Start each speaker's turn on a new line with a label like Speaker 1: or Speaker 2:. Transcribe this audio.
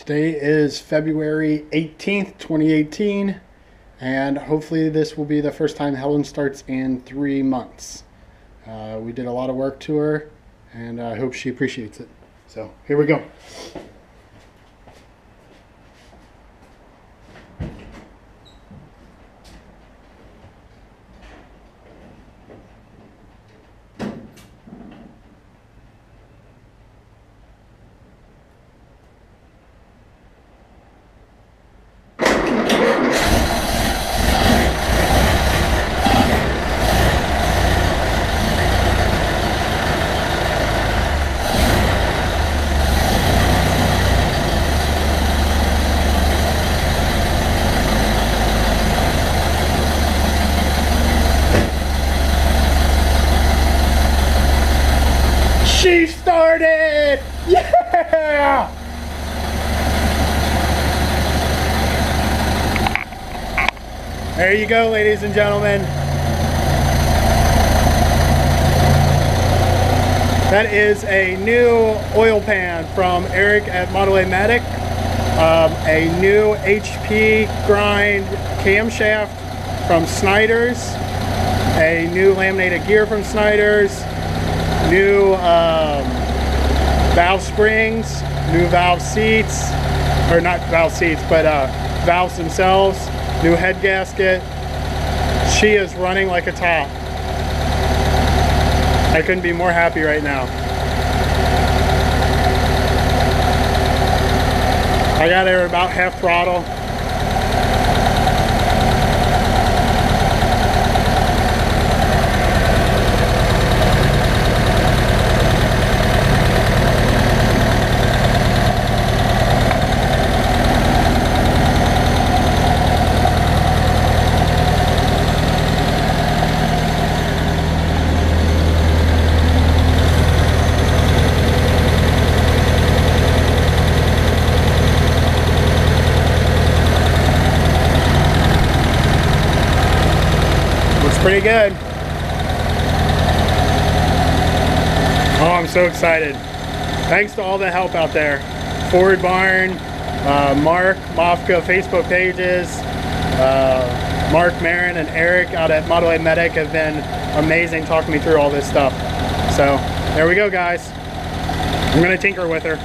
Speaker 1: Today is February 18th, 2018, and hopefully this will be the first time Helen starts in 3 months. We did a lot of work to her, and I hope she appreciates it. So here we go. She started! Yeah! There you go, ladies and gentlemen. That is a new oil pan from Eric at Model A Medic. A new HP grind camshaft from Snyder's. A new laminated gear from Snyder's. New valve springs, new valve seats, or not valve seats, but valves themselves, new head gasket. She is running like a top. I couldn't be more happy right now. I got her about half throttle. Pretty good. Oh, I'm so excited. Thanks to all the help out there. Ford Barn, Mark, Mofka Facebook pages, Mark Marin and Eric out at Model A Medic have been amazing talking me through all this stuff. So there we go, guys. I'm gonna tinker with her.